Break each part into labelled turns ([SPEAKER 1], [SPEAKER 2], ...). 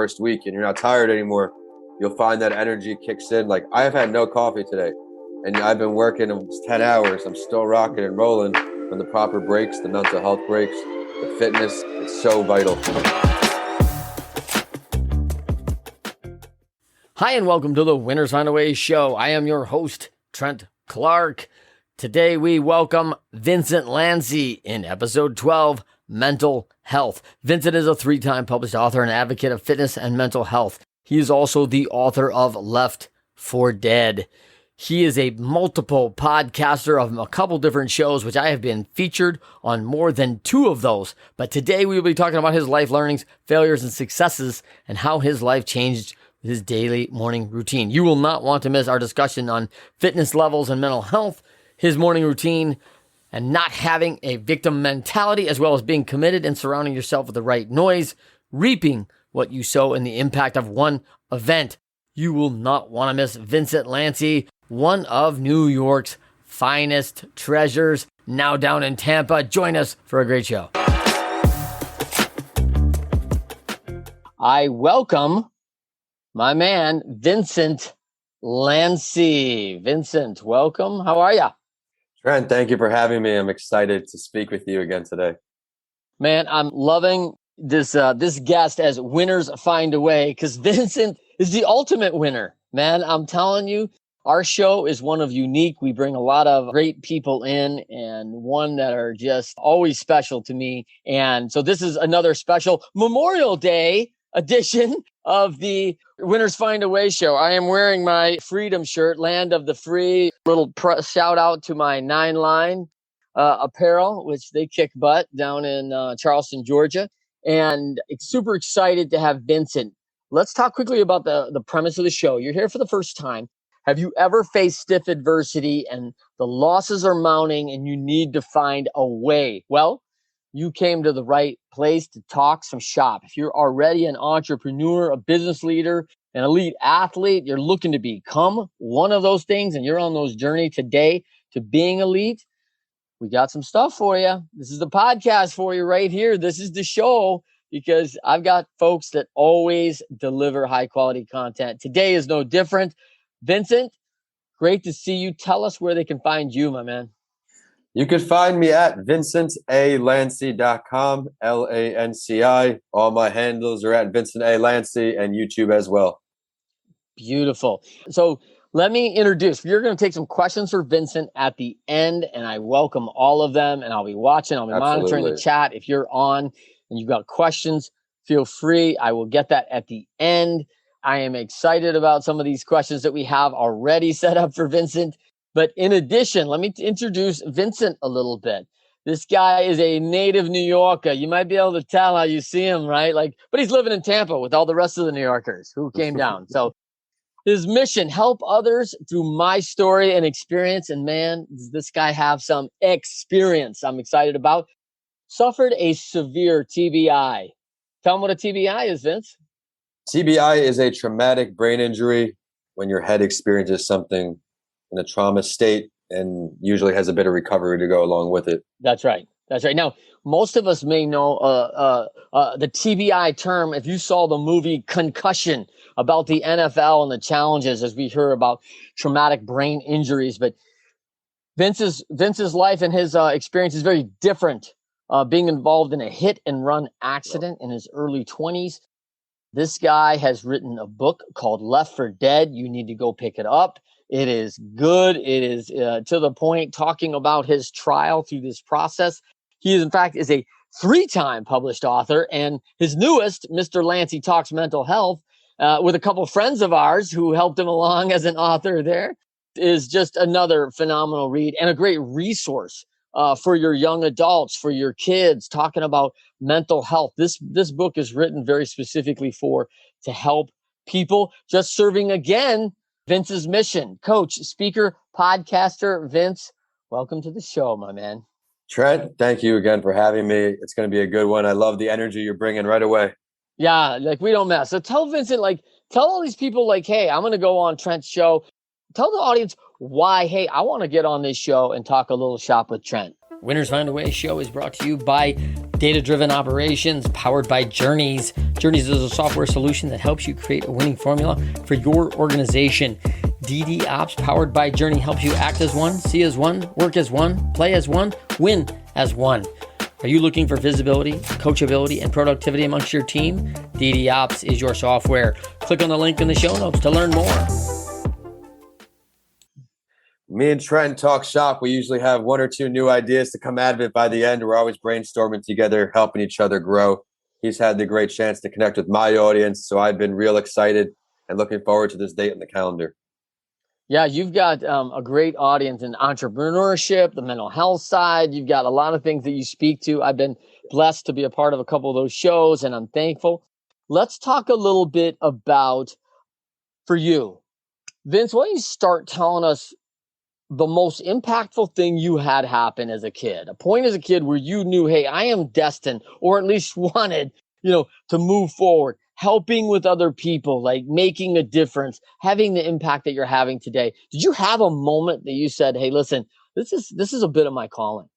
[SPEAKER 1] first week and you're not tired anymore, you'll find that energy kicks in. Like, I have had no coffee today, and I've been working almost 10 hours. I'm still rocking and rolling from the proper breaks, the mental health breaks, the fitness. It's so vital.
[SPEAKER 2] Hi, and welcome to the Winners Find a Way show. I am your host, Trent Clark. Today we welcome Vincent Lanci in episode 12, Mental Health. Vincent is a 3-time published author and advocate of fitness and mental health. He is also the author of Left for Dead. He is a multiple podcaster of a couple different shows, which I have been featured on more than 2 of those. But today we will be talking about his life learnings, failures, and successes, and how his life changed with his daily morning routine. You will not want to miss our discussion on fitness levels and mental health, his morning routine, and not having a victim mentality, as well as being committed and surrounding yourself with the right noise, reaping what you sow, in the impact of one event. You will not want to miss Vincent Lanci, one of New York's finest treasures, now down in Tampa. Join us for a great show. I welcome my man, Vincent Lanci. Vincent, welcome. How are you?
[SPEAKER 1] Trent, thank you for having me. I'm excited to speak with you again today.
[SPEAKER 2] Man, I'm loving this guest as Winners Find a Way, because Vincent is the ultimate winner. Man, I'm telling you, our show is one of unique. We bring a lot of great people in, and one that are just always special to me. And so this is another special Memorial Day edition of the Winners Find a Way show. I am wearing my Freedom shirt, Land of the Free. Little shout out to my 9 Line apparel, which they kick butt down in Charleston, Georgia. And super excited to have Vincent. Let's talk quickly about the premise of the show. You're here for the first time. Have you ever faced stiff adversity and the losses are mounting and you need to find a way? Well, you came to the right place to talk some shop. If you're already an entrepreneur, a business leader, an elite athlete, you're looking to become one of those things, and you're on those journey today to being elite, we got some stuff for you. This is the podcast for you right here. This is the show, because I've got folks that always deliver high quality content. Today is no different. Vincent, great to see you. Tell us where they can find you, my man.
[SPEAKER 1] You can find me at vincentalanci.com, Lanci. All my handles are at Vincent A. Lanci, and YouTube as well.
[SPEAKER 2] Beautiful. So let me introduce. You're going to take some questions for Vincent at the end, and I welcome all of them, and I'll be watching. I'll be monitoring the chat. If you're on and you've got questions, feel free. I will get that at the end. I am excited about some of these questions that we have already set up for Vincent. But in addition, let me introduce Vincent a little bit. This guy is a native New Yorker. You might be able to tell how you see him, right? But he's living in Tampa with all the rest of the New Yorkers who came down. So his mission, help others through my story and experience. And man, does this guy have some experience I'm excited about. Suffered a severe TBI. Tell him what a TBI is, Vince.
[SPEAKER 1] TBI is a traumatic brain injury when your head experiences something in a trauma state, and usually has a bit of recovery to go along with it.
[SPEAKER 2] That's right. That's right. Now, most of us may know the TBI term if you saw the movie Concussion about the NFL and the challenges as we hear about traumatic brain injuries. But Vince's life and his experience is very different. Being involved in a hit and run accident in his early 20s. This guy has written a book called Left for Dead. You need to go pick it up. It is good. It is to the point, talking about his trial through this process. He is, in fact, is a 3-time published author, and his newest, Mr. Lanci Talks Mental Health, with a couple of friends of ours who helped him along as an author there, is just another phenomenal read and a great resource for your young adults, for your kids, talking about mental health. This book is written very specifically to help people, just serving again Vince's mission. Coach, speaker, podcaster, Vince, welcome to the show, my man.
[SPEAKER 1] Trent, thank you again for having me. It's going to be a good one. I love the energy you're bringing right away.
[SPEAKER 2] Yeah, we don't mess. So tell Vincent, tell all these people, hey, I'm going to go on Trent's show. Tell the audience why, hey, I want to get on this show and talk a little shop with Trent. Winners Find a Way show is brought to you by Data Driven Operations, powered by Journeys. Journeys is a software solution that helps you create a winning formula for your organization. DD Ops, powered by Journey, helps you act as one, see as one, work as one, play as one, win as one. Are you looking for visibility, coachability, and productivity amongst your team? DD Ops is your software. Click on the link in the show notes to learn more.
[SPEAKER 1] Me and Trent talk shop. We usually have one or two new ideas to come out of it by the end. We're always brainstorming together, helping each other grow. He's had the great chance to connect with my audience, so I've been real excited and looking forward to this date on the calendar.
[SPEAKER 2] Yeah, you've got a great audience in entrepreneurship, the mental health side. You've got a lot of things that you speak to. I've been blessed to be a part of a couple of those shows, and I'm thankful. Let's talk a little bit about, for you, Vince, why don't you start telling us the most impactful thing you had happen as a kid, a point as a kid where you knew, hey, I am destined, or at least wanted, to move forward, helping with other people, like making a difference, having the impact that you're having today. Did you have a moment that you said, hey, listen, this is a bit of my calling?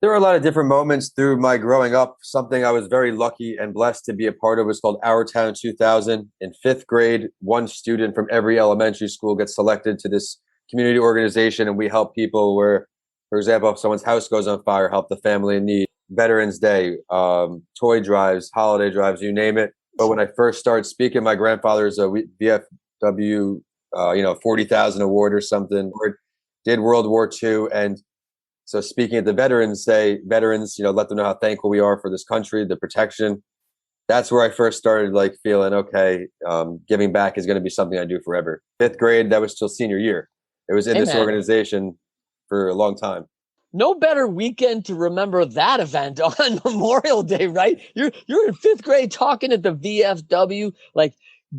[SPEAKER 1] There were a lot of different moments through my growing up. Something I was very lucky and blessed to be a part of was called Our Town 2000. In fifth grade, one student from every elementary school gets selected to this community organization, and we help people where, for example, if someone's house goes on fire, help the family in need. Veterans Day, toy drives, holiday drives, you name it. But when I first started speaking, my grandfather's a VFW, 40,000 award or something. Did World War II, and so speaking at the Veterans Day, veterans, let them know how thankful we are for this country, the protection. That's where I first started feeling, okay, giving back is going to be something I do forever. Fifth grade, that was till senior year. It was in this organization for a long time.
[SPEAKER 2] No better weekend to remember that event on Memorial Day, right? You're in fifth grade talking at the VFW,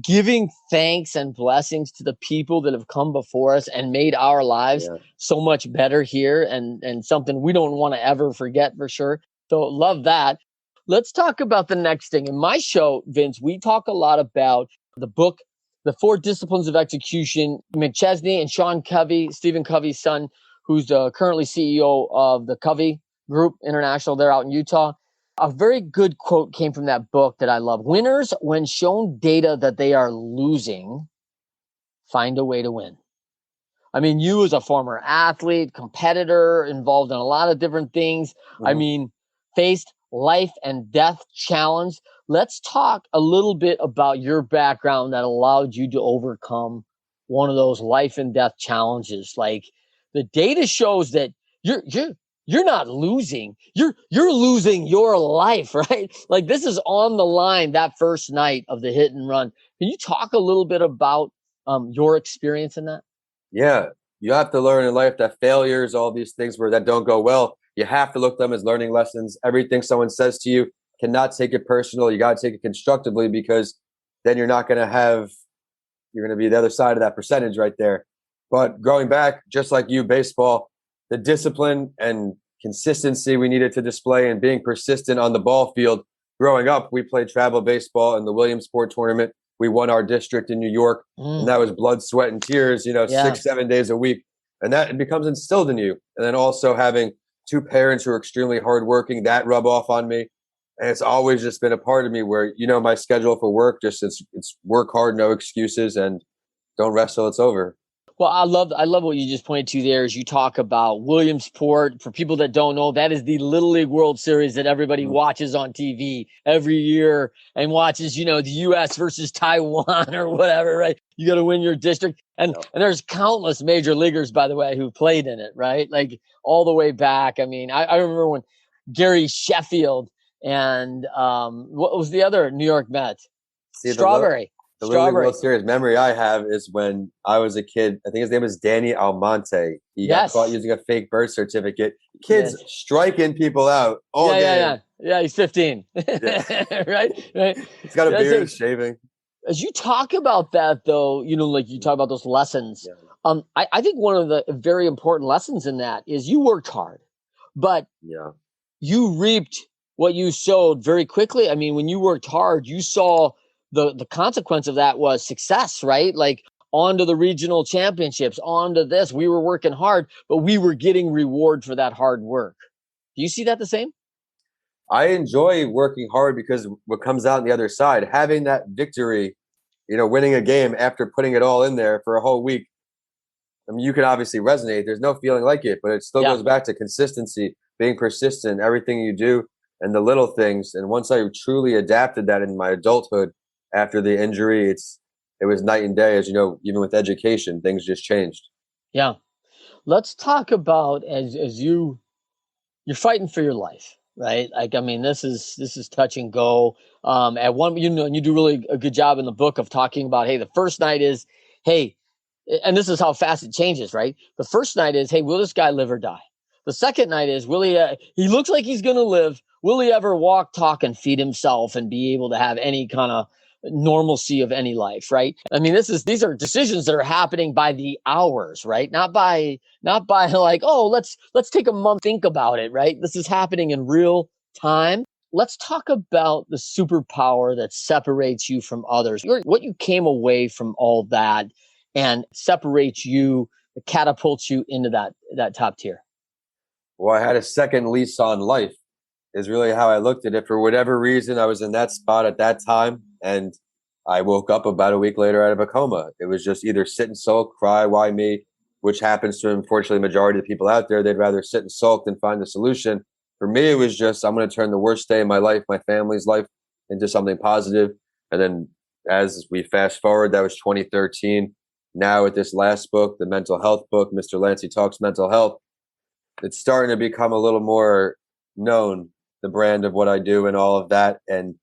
[SPEAKER 2] giving thanks and blessings to the people that have come before us and made our lives so much better here, and something we don't want to ever forget for sure. So love that. Let's talk about the next thing. In my show, Vince, we talk a lot about the book, The 4 Disciplines of Execution. McChesney and Sean Covey, Stephen Covey's son, who's currently CEO of the Covey Group International. They're out in Utah. A very good quote came from that book that I love. Winners, when shown data that they are losing, find a way to win. I mean, you as a former athlete, competitor, involved in a lot of different things. Mm-hmm. Faced life and death challenge. Let's talk a little bit about your background that allowed you to overcome one of those life and death challenges. The data shows that you're not losing. You're losing your life, right? This is on the line that first night of the hit and run. Can you talk a little bit about your experience in that?
[SPEAKER 1] Yeah, you have to learn in life that failures, all these things that don't go well, you have to look at them as learning lessons. Everything someone says to you, cannot take it personal. You got to take it constructively, because then you're going to be the other side of that percentage right there. But going back, just like you, baseball, the discipline and consistency we needed to display and being persistent on the ball field. Growing up, we played travel baseball in the Williamsport tournament. We won our district in New York, and that was blood, sweat, and tears, 6-7 days a week. And that it becomes instilled in you. And then also having 2 parents who are extremely hardworking, that rub off on me. And it's always just been a part of me where, my schedule for work, it's work hard, no excuses, and don't rest till it's over.
[SPEAKER 2] Well, I love what you just pointed to there as you talk about Williamsport. For people that don't know, that is the Little League World Series that everybody watches on TV every year and watches, the U.S. versus Taiwan or whatever, right? You got to win your district. And there's countless major leaguers, by the way, who played in it, right? All the way back. I mean, I remember when Gary Sheffield and what was the other New York Met? Strawberry.
[SPEAKER 1] The Little League World Series memory I have is when I was a kid. I think his name was Danny Almonte. He got caught using a fake birth certificate. Kids striking people out all game.
[SPEAKER 2] Yeah, he's 15. right?
[SPEAKER 1] He's got a beard, shaving.
[SPEAKER 2] As you talk about that, though, you talk about those lessons. Yeah. I think one of the very important lessons in that is you worked hard, but you reaped what you sowed very quickly. I mean, when you worked hard, you saw the consequence of that was success, right? On to the regional championships, on to this. We were working hard, but we were getting reward for that hard work. Do you see that the same?
[SPEAKER 1] I enjoy working hard because what comes out on the other side, having that victory, winning a game after putting it all in there for a whole week. I mean, you can obviously resonate. There's no feeling like it, but it still
[SPEAKER 2] Yeah.
[SPEAKER 1] goes back to consistency, being persistent, everything you do, and the little things. And once I truly adapted that in my adulthood after the injury, it was night and day. As you know, even with education, things just changed.
[SPEAKER 2] Yeah. Let's talk about as you're fighting for your life, right? Like, I mean, this is touch and go. At one, and you do really a good job in the book of talking about, hey, the first night is, hey, and this is how fast it changes, right? The first night is, hey, will this guy live or die? The second night is, will he? He looks like he's going to live. Will he ever walk, talk, and feed himself, and be able to have any kind of normalcy of any life, right? I mean, these are decisions that are happening by the hours, right? Not by like, oh, let's take a month, think about it, right? This is happening in real time. Let's talk about the superpower that separates you from others. What you came away from all that and separates you, catapults you into that top tier.
[SPEAKER 1] Well, I had a second lease on life, is really how I looked at it. For whatever reason, I was in that spot at that time, and I woke up about a week later out of a coma. It was just either sit and sulk, cry, why me, which happens to, unfortunately, the majority of the people out there. They'd rather sit and sulk than find a solution. For me, it was just, I'm going to turn the worst day of my life, my family's life, into something positive. And then as we fast forward, that was 2013. Now with this last book, the mental health book, Mr. Lanci Talks Mental Health, it's starting to become a little more known, the brand of what I do and all of that. And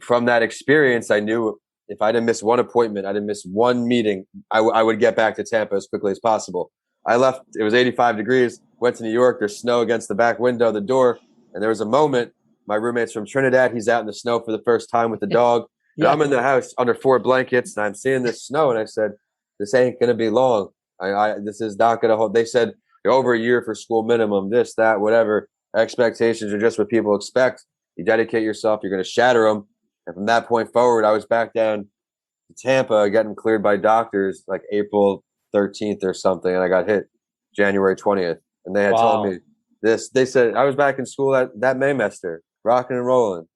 [SPEAKER 1] from that experience, I knew if I didn't miss one appointment, I didn't miss one meeting, I would get back to Tampa as quickly as possible. I left, it was 85 degrees, went to New York, there's snow against the back window, the door. And there was a moment, my roommate's from Trinidad, he's out in the snow for the first time with the dog. And
[SPEAKER 2] Yeah.
[SPEAKER 1] I'm in the house under 4 blankets and I'm seeing this snow. And I said, this ain't going to be long. This is not going to hold. They said, over a year for school minimum, this, that, whatever. Expectations are just what people expect. You dedicate yourself, you're going to shatter them. And from that point forward, I was back down to Tampa getting cleared by doctors like April 13th or something. And I got hit January 20th. And they had told
[SPEAKER 2] Wow.
[SPEAKER 1] me this. They said I was back in school that Maymester, rocking and rolling.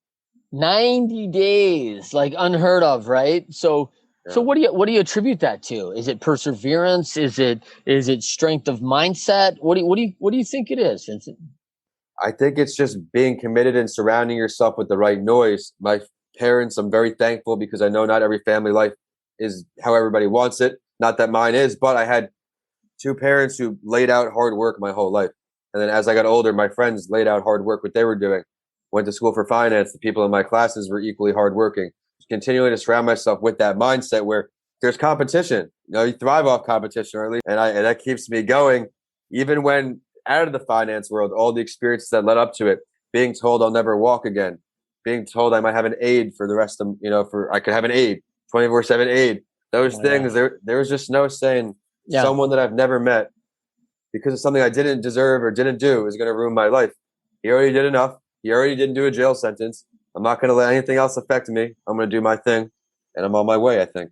[SPEAKER 2] 90 days, like unheard of, right? So
[SPEAKER 1] Yeah.
[SPEAKER 2] what do you attribute that to? Is it perseverance? Is it strength of mindset? What do you think it is, Vincent?
[SPEAKER 1] I think it's just being committed and surrounding yourself with the right noise. My parents, I'm very thankful because I know not every family life is how everybody wants it. Not that mine is, but I had 2 parents who laid out hard work my whole life. And then as I got older, my friends laid out hard work, what they were doing. Went to school for finance. The people in my classes were equally hardworking. Continuing to surround myself with that mindset where there's competition. You thrive off competition, or at least, and that keeps me going. Even when out of the finance world, all the experiences that led up to it, being told I'll never walk again, being told I might have an aid for the rest of, for I could have an aid, 24/7 aid. Those
[SPEAKER 2] Oh, yeah.
[SPEAKER 1] things, there was just no saying
[SPEAKER 2] Yeah.
[SPEAKER 1] someone that I've never met because of something I didn't deserve or didn't do is going to ruin my life. He already did enough. He already didn't do a jail sentence. I'm not going to let anything else affect me. I'm going to do my thing, and I'm on my way, I think.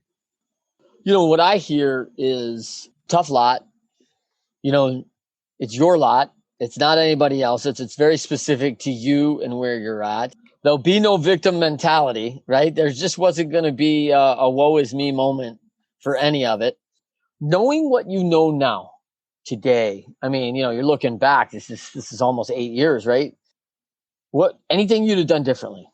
[SPEAKER 2] What I hear is tough lot. You know, it's your lot. It's not anybody else. It's very specific to you and where you're at. There'll be no victim mentality, right? There just wasn't going to be a woe is me moment for any of it. Knowing what you know now, today, I mean, you're looking back. This is almost 8 years, right? What anything you'd have done differently?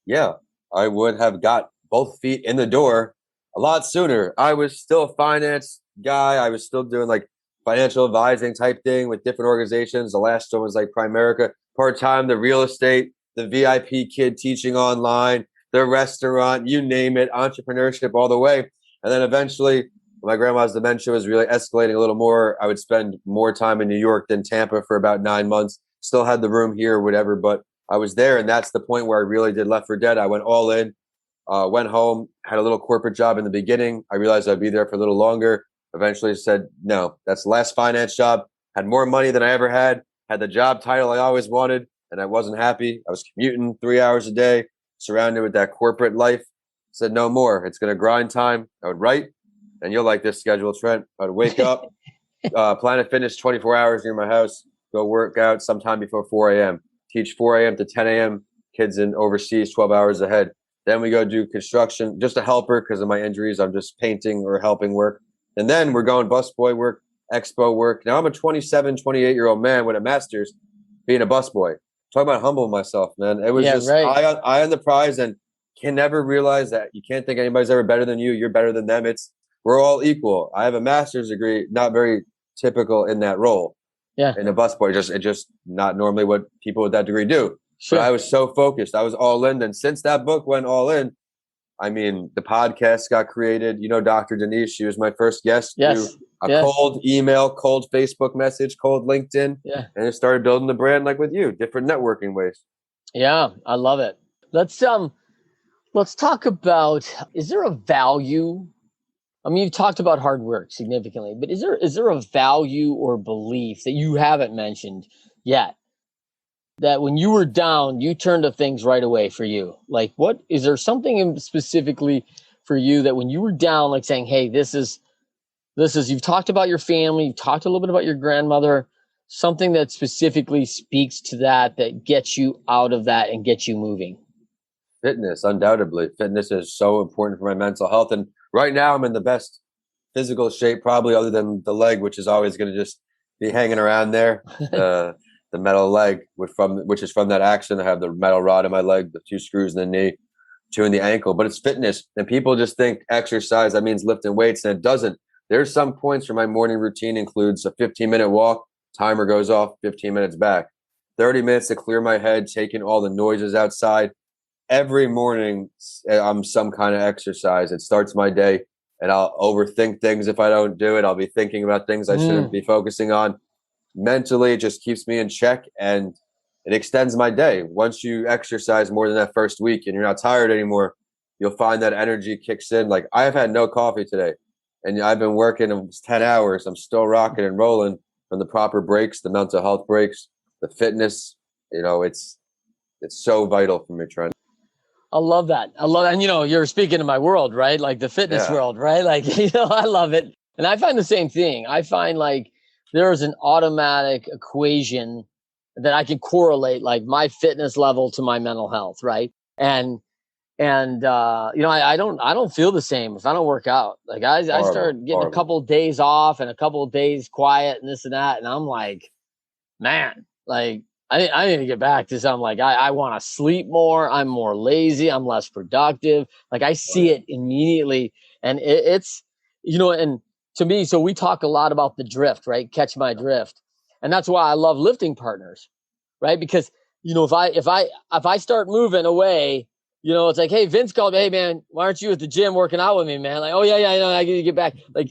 [SPEAKER 1] Yeah, I would have got both feet in the door a lot sooner. I was still a finance guy. I was still doing like financial advising type thing with different organizations. The last one was like Primerica, part time, the real estate, the VIP kid teaching online, the restaurant, you name it, entrepreneurship all the way. And then eventually, when my grandma's dementia was really escalating a little more, I would spend more time in New York than Tampa for about 9 months. Still had the room here, whatever, but I was there, and that's the point where I really did Left for Dead. I went all in, went home, had a little corporate job in the beginning. I realized I'd be there for a little longer. Eventually said, no, that's the last finance job. Had more money than I ever had the job title I always wanted, and I wasn't happy. I was commuting 3 hours a day, surrounded with that corporate life. Said, no more. It's going to grind time. I would write, and you'll like this schedule, Trent. I would wake up, Planet Fitness 24 hours near my house, go work out sometime before 4 a.m. Teach 4 a.m. to 10 a.m. kids in overseas 12 hours ahead. Then we go do construction, just a helper because of my injuries. I'm just painting or helping work. And then we're going busboy work, expo work. Now I'm a 27, 28-year-old man with a master's being a busboy. Talk about humbling myself, man. It was just
[SPEAKER 2] right.
[SPEAKER 1] eye on the prize and can never realize that you can't think anybody's ever better than you. You're better than them. We're all equal. I have a master's degree, not very typical in that role.
[SPEAKER 2] Yeah.
[SPEAKER 1] In a busboy, just not normally what people with that degree do.
[SPEAKER 2] Sure.
[SPEAKER 1] But I was so focused. I was all in. And since that book went all in, I mean, the podcast got created. You know, Dr. Denise, she was my first guest.
[SPEAKER 2] Yes.
[SPEAKER 1] Through a cold email, cold Facebook message, cold LinkedIn.
[SPEAKER 2] Yeah.
[SPEAKER 1] And it started building the brand like with you, different networking ways.
[SPEAKER 2] Yeah, I love it. Let's talk about, is there a value? I mean, you've talked about hard work significantly, but is there a value or belief that you haven't mentioned yet? That when you were down, you turned to things right away for you. Like, what is there something specifically for you that when you were down, like saying, hey, this is you've talked about your family, you've talked a little bit about your grandmother, something that specifically speaks to that gets you out of that and gets you moving?
[SPEAKER 1] Fitness, undoubtedly. Fitness is so important for my mental health. And right now I'm in the best physical shape, probably other than the leg, which is always going to just be hanging around there. The metal leg, which is from that accident. I have the metal rod in my leg, the 2 screws in the knee, 2 in the ankle. But it's fitness, and people just think exercise that means lifting weights, and it doesn't. There's some points where my morning routine includes a 15-minute walk. Timer goes off, 15 minutes back. 30 minutes to clear my head, taking all the noises outside. Every morning, I'm some kind of exercise. It starts my day, and I'll overthink things if I don't do it. I'll be thinking about things I shouldn't be focusing on. Mentally, it just keeps me in check and it extends my day. Once you exercise more than that first week and you're not tired anymore, you'll find that energy kicks in. Like, I have had no coffee today and I've been working 10 hours. I'm still rocking and rolling from the proper breaks, the mental health breaks, the fitness. You know, it's so vital for me, Trent.
[SPEAKER 2] I love that. And you're speaking to my world, right? Like the fitness world, right? Like, I love it. And I find the same thing. I find like there is an automatic equation that I can correlate like my fitness level to my mental health, right? And I don't feel the same if I don't work out. Like I start getting a couple of days off and a couple of days quiet and this and that, and I'm like, man, like I need to get back to something. Like I want to sleep more. I'm more lazy. I'm less productive. Like I see it immediately, and it's and to me, so we talk a lot about the drift, right? Catch my drift. And that's why I love lifting partners, right? Because, if I start moving away, it's like, hey, Vince called me, hey man, why aren't you at the gym working out with me, man? Like, oh yeah, I know, I need to get back. Like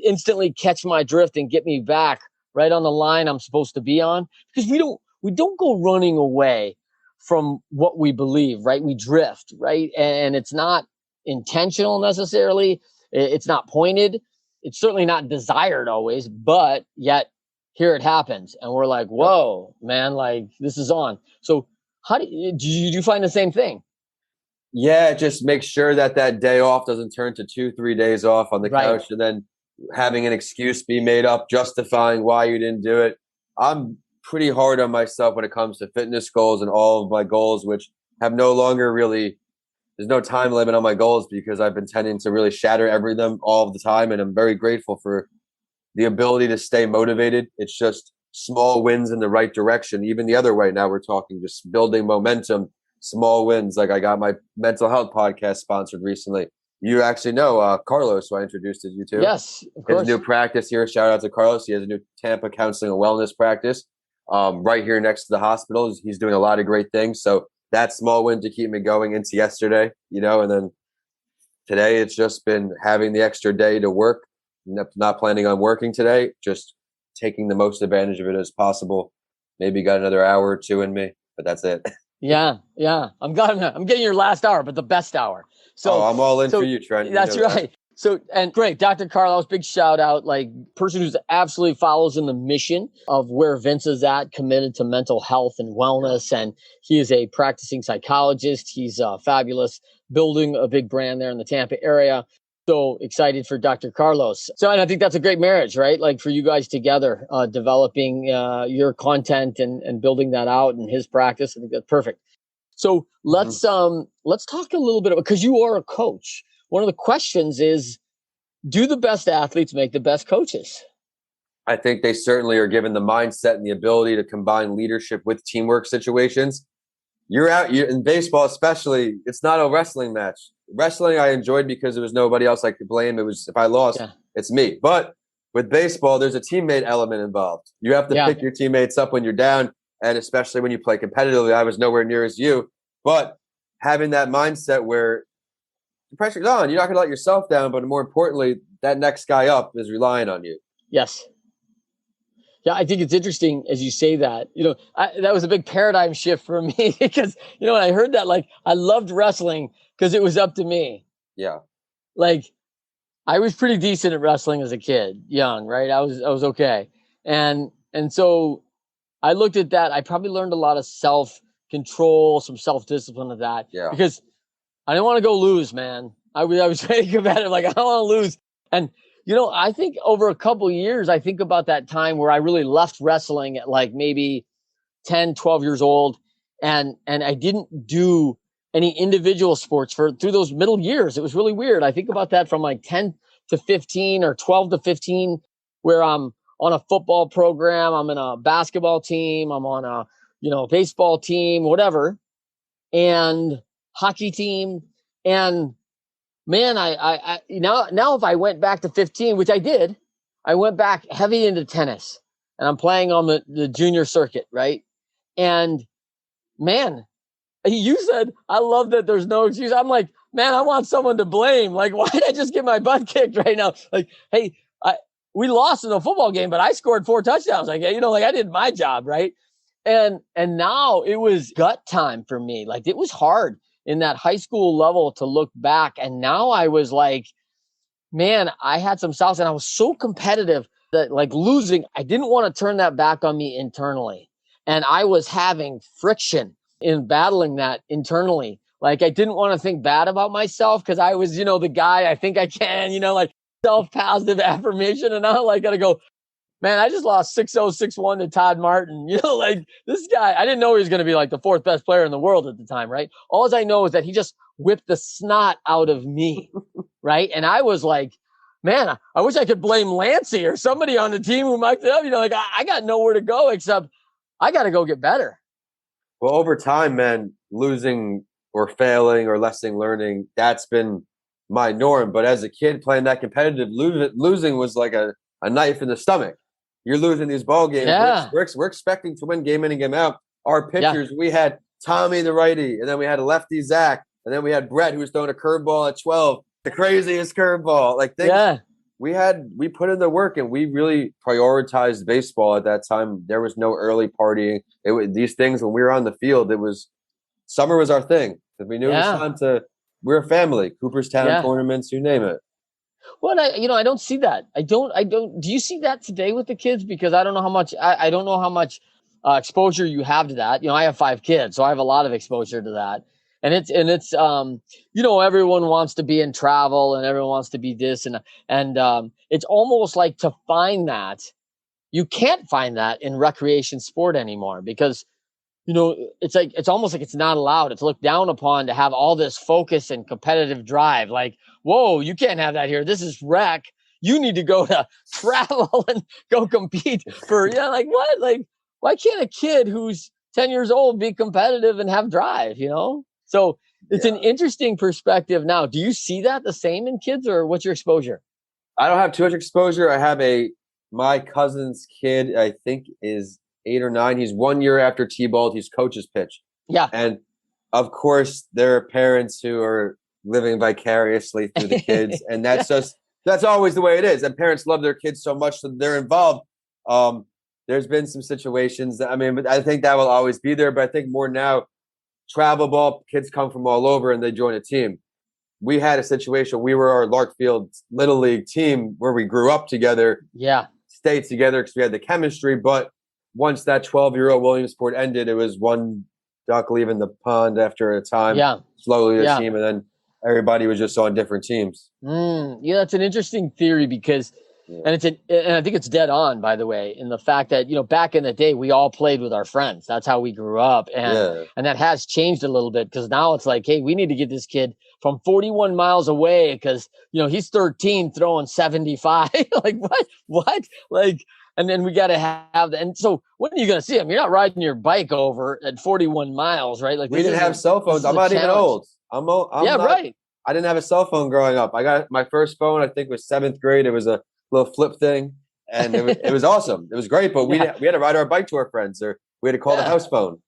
[SPEAKER 2] instantly catch my drift and get me back right on the line I'm supposed to be on. Because we don't go running away from what we believe, right? We drift, right? And it's not intentional necessarily. It's not pointed. It's certainly not desired always, but yet here it happens. And we're like, whoa, man, like this is on. So how do you find the same thing?
[SPEAKER 1] Yeah, just make sure that day off doesn't turn to 2-3 days off on the couch and then having an excuse be made up, justifying why you didn't do it. I'm pretty hard on myself when it comes to fitness goals and all of my goals, which have no longer really, there's no time limit on my goals because I've been tending to really shatter every them all of the time. And I'm very grateful for the ability to stay motivated. It's just small wins in the right direction. Even the other way, now we're talking just building momentum, small wins. Like I got my mental health podcast sponsored recently. You actually know Carlos, who I introduced you to.
[SPEAKER 2] Yes, of course.
[SPEAKER 1] His new practice here. Shout out to Carlos. He has a new Tampa counseling and wellness practice right here next to the hospital. He's doing a lot of great things. So that small win to keep me going into yesterday, and then today it's just been having the extra day to work. Not planning on working today, just taking the most advantage of it as possible. Maybe got another hour or 2 in me, but that's it.
[SPEAKER 2] Yeah. I'm getting your last hour, but the best hour. So
[SPEAKER 1] I'm all in for you, Trent.
[SPEAKER 2] That's right. So, and great, Dr. Carlos, big shout out, like person who's absolutely follows in the mission of where Vince is at, committed to mental health and wellness. And he is a practicing psychologist. He's fabulous, building a big brand there in the Tampa area. so excited for Dr. Carlos. So, and I think that's a great marriage, right? Like for you guys together, developing your content and building that out and his practice. I think that's perfect. So let's talk a little bit about, because you are a coach. One of the questions is, do the best athletes make the best coaches?
[SPEAKER 1] I think they certainly are given the mindset and the ability to combine leadership with teamwork situations. You're in baseball, especially, it's not a wrestling match. Wrestling I enjoyed because there was nobody else I could blame. It was, if I lost, it's me. But with baseball, there's a teammate element involved. You have to pick your teammates up when you're down, and especially when you play competitively. I was nowhere near as you. But having that mindset where the pressure's on, you're not going to let yourself down, but more importantly, that next guy up is relying on you.
[SPEAKER 2] Yes. Yeah, I think it's interesting as you say that. That was a big paradigm shift for me because, when I heard that, like, I loved wrestling because it was up to me.
[SPEAKER 1] Yeah.
[SPEAKER 2] Like, I was pretty decent at wrestling as a kid, young, right? I was okay. And so I looked at that. I probably learned a lot of self-control, some self-discipline of that.
[SPEAKER 1] Yeah.
[SPEAKER 2] Because I didn't want to go lose, man. I was very competitive. Like, I don't want to lose. And, I think over a couple of years, I think about that time where I really left wrestling at like maybe 10, 12 years old. And I didn't do any individual sports through those middle years. It was really weird. I think about that from like 10 to 15 or 12 to 15, where I'm on a football program. I'm in a basketball team. I'm on a, baseball team, whatever, and hockey team. And man, I now if I went back to 15, which I did, I went back heavy into tennis, and I'm playing on the junior circuit, right? And man, you said, I love that there's no excuse. I'm like, man, I want someone to blame. Like, why did I just get my butt kicked right now? Like, hey, we lost in a football game, but I scored 4 touchdowns. Like, like I did my job, right? And now it was gut time for me. Like, it was hard in that high school level to look back. And now I was like, man, I had some styles, and I was so competitive that, like, losing, I didn't want to turn that back on me internally. And I was having friction in battling that internally. Like, I didn't want to think bad about myself because I was, the guy, I think I can, like self-positive affirmation. And now I got to go, man, I just lost 6-0, 6-1 to Todd Martin. Like, this guy, I didn't know he was going to be like the 4th best player in the world at the time, right? All I know is that he just whipped the snot out of me, right? And I was like, man, I wish I could blame Lanci or somebody on the team who mic'd it up. Like, I got nowhere to go except I got to go get better.
[SPEAKER 1] Well, over time, man, losing or failing or lesson learning, that's been my norm. But as a kid playing that competitive, losing was like a knife in the stomach. You're losing these ball games.
[SPEAKER 2] Yeah.
[SPEAKER 1] We're expecting to win game in and game out. Our pitchers, we had Tommy the righty, and then we had a lefty Zach, and then we had Brett who was throwing a curveball at 12, the craziest curveball. Like things, we put in the work, and we really prioritized baseball at that time. There was no early partying. It was these things when we were on the field. It was summer was our thing. We knew it was time to. We're a family. Cooperstown tournaments, you name it.
[SPEAKER 2] Well, I don't see that. I don't. Do you see that today with the kids? Because I don't know how much. I don't know how much exposure you have to that. I have 5 kids, so I have a lot of exposure to that. And it's everyone wants to be in travel and everyone wants to be this and it's almost like to find that you can't find that in recreation sport anymore because it's like it's almost like it's not allowed. It's looked down upon to have all this focus and competitive drive. Like, whoa, you can't have that here. This is rec. You need to go to travel and go compete for like what? Like, why can't a kid who's 10 years old be competitive and have drive? So it's an interesting perspective now. Do you see that the same in kids, or what's your exposure?
[SPEAKER 1] I don't have too much exposure. I have my cousin's kid, I think is 8 or 9. He's 1 year after T-balled. He's coach's pitch.
[SPEAKER 2] Yeah.
[SPEAKER 1] And of course, there are parents who are living vicariously through the kids. And that's always the way it is. And parents love their kids so much that they're involved. There's been some situations that, but I think that will always be there. But I think more now, travel ball, kids come from all over and they join a team. We had a situation. We were our Larkfield Little League team where we grew up together.
[SPEAKER 2] Yeah.
[SPEAKER 1] Stayed together because we had the chemistry. But once that 12-year-old Williamsport ended, it was one duck leaving the pond after a time.
[SPEAKER 2] Yeah.
[SPEAKER 1] Slowly the team. And then everybody was just on different teams.
[SPEAKER 2] Yeah, that's an interesting theory because,
[SPEAKER 1] Yeah.
[SPEAKER 2] and I think it's dead on, by the way, in the fact that, back in the day, we all played with our friends. That's how we grew up.
[SPEAKER 1] Yeah.
[SPEAKER 2] And that has changed a little bit because now it's like, hey, we need to get this kid from 41 miles away because, he's 13 throwing 75. Like, what? Like, and then we got to have that. And so when are you going to see him? You're not riding your bike over at 41 miles, right? Like,
[SPEAKER 1] We didn't have cell phones. I'm
[SPEAKER 2] a
[SPEAKER 1] not even
[SPEAKER 2] challenge.
[SPEAKER 1] old. I'm
[SPEAKER 2] Yeah,
[SPEAKER 1] not.
[SPEAKER 2] right.
[SPEAKER 1] I didn't have a cell phone growing up. I got my first phone, I think, was 7th grade. It was a little flip thing, and it was awesome. It was great, but we had to ride our bike to our friends, or we had to call the house phone.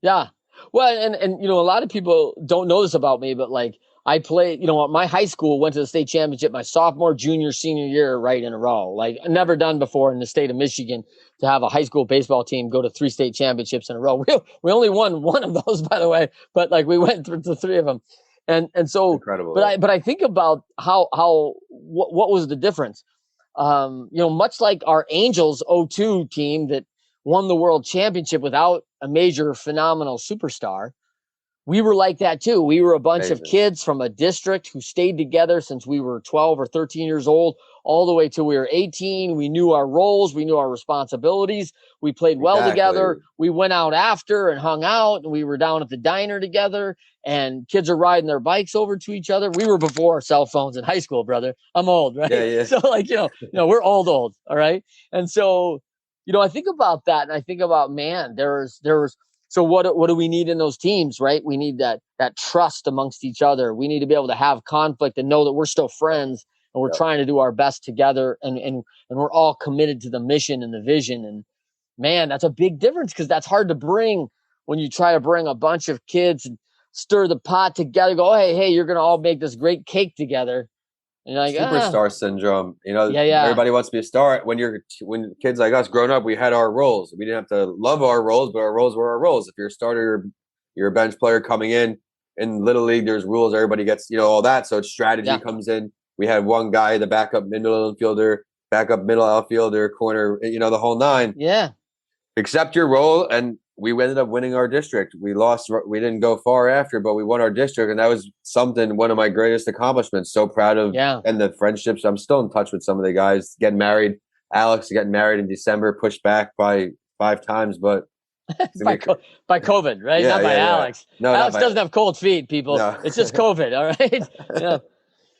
[SPEAKER 2] Yeah. Well, and a lot of people don't know this about me, but like I played, my high school went to the state championship my sophomore, junior, senior year right in a row. Like never done before in the state of Michigan to have a high school baseball team go to 3 state championships in a row. We only won one of those, by the way, but like we went through the 3 of them. And so
[SPEAKER 1] Incredible.
[SPEAKER 2] But I think about what was the difference? Much like our Angels 02 team that won the world championship without a major phenomenal superstar. We were like that too. We were a bunch of kids from a district who stayed together since we were 12 or 13 years old, all the way till we were 18. We knew our roles. We knew our responsibilities. We played well together. We went out after and hung out, and we were down at the diner together, and kids are riding their bikes over to each other. We were before cell phones in high school, brother. I'm old, right?
[SPEAKER 1] Yeah.
[SPEAKER 2] So like, we're old. All right. And so, I think about that, and I think about, man, there was so what do we need in those teams, right? We need that trust amongst each other. We need to be able to have conflict and know that we're still friends and we're trying to do our best together, and we're all committed to the mission and the vision. And man, that's a big difference because that's hard to bring when you try to bring a bunch of kids and stir the pot together. Go, hey, you're gonna all make this great cake together. And you're like,
[SPEAKER 1] superstar syndrome.
[SPEAKER 2] Yeah.
[SPEAKER 1] Everybody wants to be a star. When kids like us growing up, we had our roles. We didn't have to love our roles, but our roles were our roles. If you're a starter, you're a bench player coming in. In Little League, there's rules. Everybody gets, all that. So strategy comes in. We had one guy, the backup middle infielder, backup middle outfielder, corner, the whole 9.
[SPEAKER 2] Yeah.
[SPEAKER 1] Accept your role, and we ended up winning our district. We lost. We didn't go far after, but we won our district, and that was one of my greatest accomplishments. So proud of, and the friendships. I'm still in touch with some of the guys getting married. Alex getting married in December, pushed back by 5 times, but
[SPEAKER 2] by COVID, right?
[SPEAKER 1] Yeah,
[SPEAKER 2] not by Alex.
[SPEAKER 1] No,
[SPEAKER 2] Alex doesn't have cold feet, people. No. It's just COVID. All right. Yeah.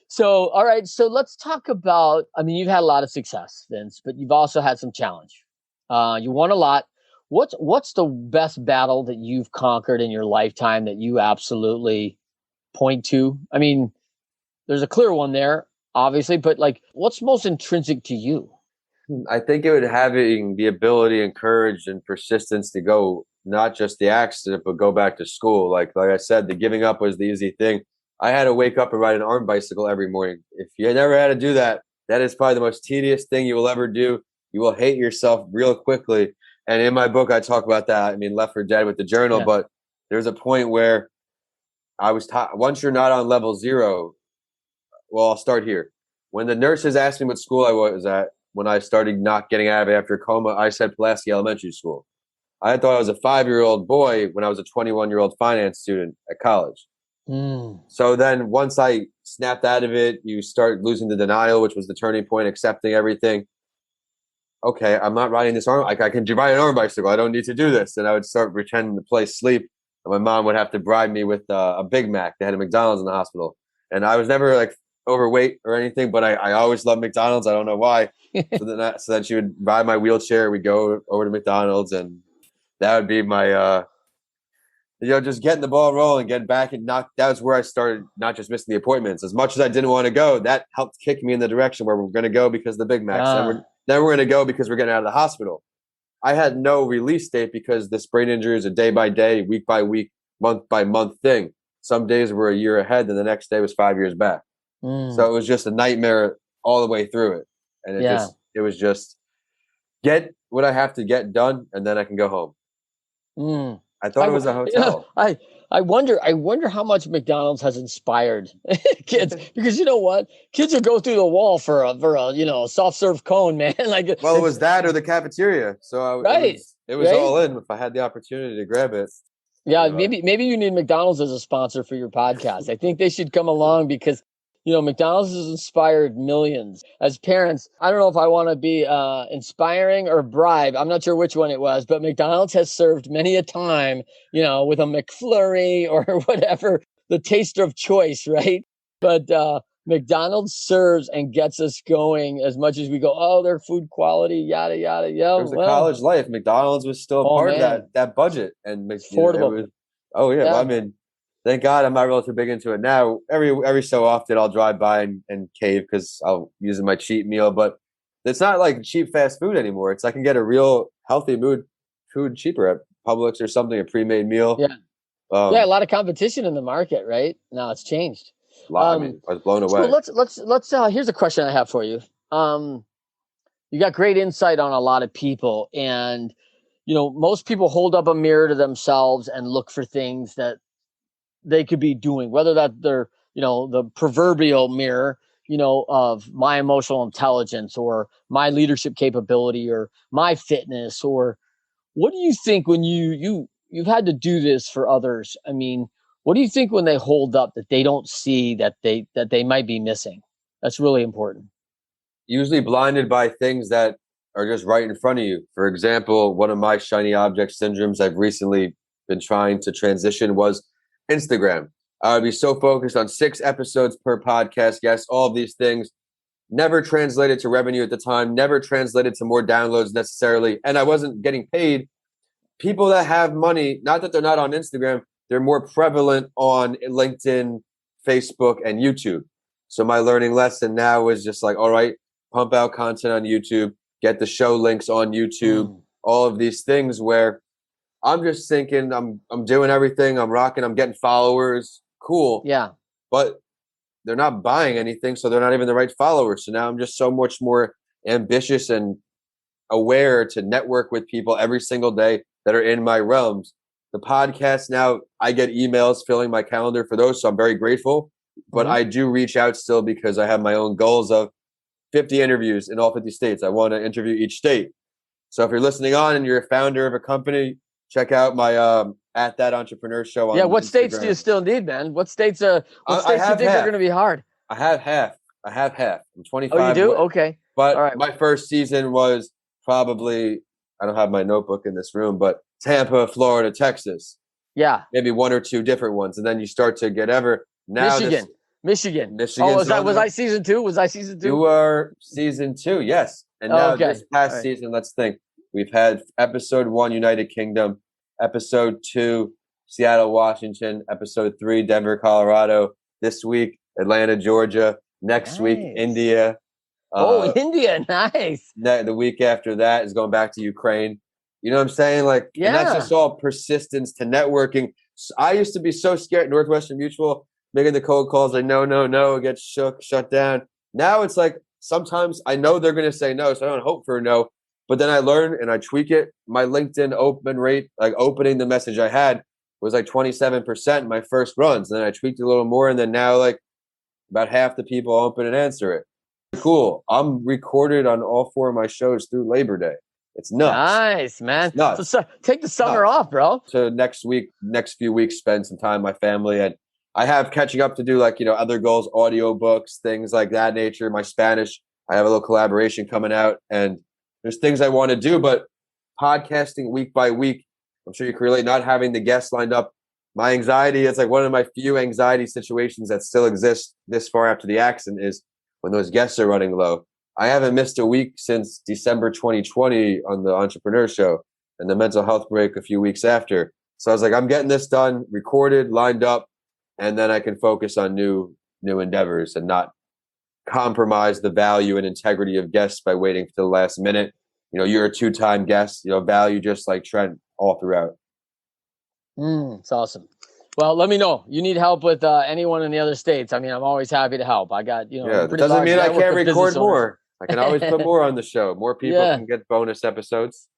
[SPEAKER 2] So, all right. So let's talk about. I mean, you've had a lot of success, Vince, but you've also had some challenge. You won a lot. What's the best battle that you've conquered in your lifetime that you absolutely point to? I mean, there's a clear one there, obviously, but like, what's most intrinsic to you?
[SPEAKER 1] I think it would having the ability and courage and persistence to go, not just the accident, but go back to school. Like I said, the giving up was the easy thing. I had to wake up and ride an arm bicycle every morning. If you never had to do that, that is probably the most tedious thing you will ever do. You will hate yourself real quickly. And in my book, I talk about that. I mean, Left for Dead with the journal, but there's a point where I was taught, once you're not on level 0, well, I'll start here. When the nurses asked me what school I was at, when I started not getting out of it after a coma, I said Pulaski Elementary School. I thought I was a 5-year-old boy when I was a 21-year-old finance student at college. So then once I snapped out of it, you start losing the denial, which was the turning point, accepting everything. Okay, I'm not riding this arm. I can ride an arm bicycle. I don't need to do this. And I would start pretending to play sleep. And my mom would have to bribe me with a Big Mac. They had a McDonald's in the hospital. And I was never like overweight or anything, but I always loved McDonald's. I don't know why. so then she would ride my wheelchair. We'd go over to McDonald's, and that would be my, just getting the ball rolling, getting back, and that was where I started not just missing the appointments. As much as I didn't want to go, that helped kick me in the direction where we're going to go because of the Big Macs. Then we're going to go because we're getting out of the hospital. I had no release date because this brain injury is a day by day, week by week, month by month thing. Some days were a year ahead, and the next day was 5 years back. So it was just a nightmare all the way through it. And it was just get what I have to get done, and then I can go home. I thought it was a hotel.
[SPEAKER 2] I wonder how much McDonald's has inspired kids, because you know what, kids will go through the wall for a soft serve cone, man. It
[SPEAKER 1] was that or the cafeteria. So it was all in if I had the opportunity to grab it.
[SPEAKER 2] Yeah, maybe you need McDonald's as a sponsor for your podcast. I think they should come along because McDonald's has inspired millions. As parents, I don't know if I want to be inspiring or bribe. I'm not sure which one it was, but McDonald's has served many a time, with a McFlurry or whatever, the taster of choice, right? But McDonald's serves and gets us going as much as we go, oh, their food quality, yada, yada,
[SPEAKER 1] It
[SPEAKER 2] yada.
[SPEAKER 1] was a
[SPEAKER 2] Well,
[SPEAKER 1] college life. McDonald's was still a
[SPEAKER 2] oh
[SPEAKER 1] part of
[SPEAKER 2] man,
[SPEAKER 1] that budget, and
[SPEAKER 2] it's
[SPEAKER 1] it
[SPEAKER 2] affordable.
[SPEAKER 1] was. Oh yeah, well,
[SPEAKER 2] Yeah.
[SPEAKER 1] I mean, thank God I'm not really too big into it now. Every so often I'll drive by and cave because I'll use my cheat meal, but it's not like cheap fast food anymore. It's I can get a real healthy food cheaper at Publix or something, a pre-made meal.
[SPEAKER 2] Yeah. Yeah, a lot of competition in the market, right? Now it's changed.
[SPEAKER 1] I mean, I was blown
[SPEAKER 2] So
[SPEAKER 1] away.
[SPEAKER 2] let's here's a question I have for you. You got great insight on a lot of people, and most people hold up a mirror to themselves and look for things that they could be doing, whether that they're the proverbial mirror, of my emotional intelligence or my leadership capability or my fitness. Or what do you think when you've had to do this for others? I mean, what do you think when they hold up that they don't see that they might be missing? That's really important.
[SPEAKER 1] Usually blinded by things that are just right in front of you. For example, one of my shiny object syndromes I've recently been trying to transition was Instagram. I would be so focused on 6 episodes per podcast, yes, all of these things, never translated to revenue at the time, never translated to more downloads necessarily, and I wasn't getting paid. People that have money, not that they're not on Instagram, they're more prevalent on LinkedIn, Facebook, and YouTube. So my learning lesson now is just like, all right, pump out content on YouTube, get the show links on YouTube, all of these things where I'm just thinking I'm doing everything, I'm rocking, I'm getting followers, cool.
[SPEAKER 2] Yeah.
[SPEAKER 1] But they're not buying anything, so they're not even the right followers. So now I'm just so much more ambitious and aware to network with people every single day that are in my realms. The podcast now, I get emails filling my calendar for those, so I'm very grateful. But I do reach out still because I have my own goals of 50 interviews in all 50 states. I want to interview each state. So if you're listening on and you're a founder of a company, check out my at that entrepreneur show on
[SPEAKER 2] what
[SPEAKER 1] Instagram.
[SPEAKER 2] states do you still need, man? What states do you think are going to be hard?
[SPEAKER 1] I have half. I'm 25.
[SPEAKER 2] Oh, you do? Okay.
[SPEAKER 1] But
[SPEAKER 2] all right.
[SPEAKER 1] My first season was probably, I don't have my notebook in this room, but Tampa, Florida, Texas.
[SPEAKER 2] Yeah.
[SPEAKER 1] Maybe 1 or 2 different ones. And then you start to get now
[SPEAKER 2] Michigan.
[SPEAKER 1] Oh,
[SPEAKER 2] was I season 2? Was I season 2?
[SPEAKER 1] You were season 2, yes. And now this past season, let's think. We've had episode 1, United Kingdom, episode 2, Seattle, Washington, episode 3, Denver, Colorado. This week, Atlanta, Georgia. Next week, India.
[SPEAKER 2] India, nice.
[SPEAKER 1] The week after that is going back to Ukraine. You know what I'm saying? Like, and that's just all persistence to networking. I used to be so scared. Northwestern Mutual, making the cold calls, like no, it gets shut down. Now it's like sometimes I know they're going to say no, so I don't hope for a no. But then I learn and I tweak it. My LinkedIn open rate, like opening the message I had, was like 27% in my first runs. And then I tweaked it a little more, and then now like about half the people open and answer it. Cool. I'm recorded on all 4 of my shows through Labor Day. It's nuts.
[SPEAKER 2] Nice, man.
[SPEAKER 1] It's nuts.
[SPEAKER 2] So take the summer off, bro.
[SPEAKER 1] So next few weeks, spend some time with my family. And I have catching up to do, like, other goals, audiobooks, things like that nature. My Spanish, I have a little collaboration coming out, and there's things I want to do, but podcasting week by week, I'm sure you can relate, not having the guests lined up. My anxiety, it's like one of my few anxiety situations that still exists this far after the accident, is when those guests are running low. I haven't missed a week since December 2020 on the Entrepreneur Show, and the mental health break a few weeks after. So I was like, I'm getting this done, recorded, lined up, and then I can focus on new endeavors and not compromise the value and integrity of guests by waiting for the last minute. You're a 2-time guest, value just like Trent all throughout.
[SPEAKER 2] It's awesome. Well, let me know. You need help with anyone in the other states. I mean, I'm always happy to help. I got,
[SPEAKER 1] it doesn't mean I can't record more. I can always put more on the show. More people can get bonus episodes.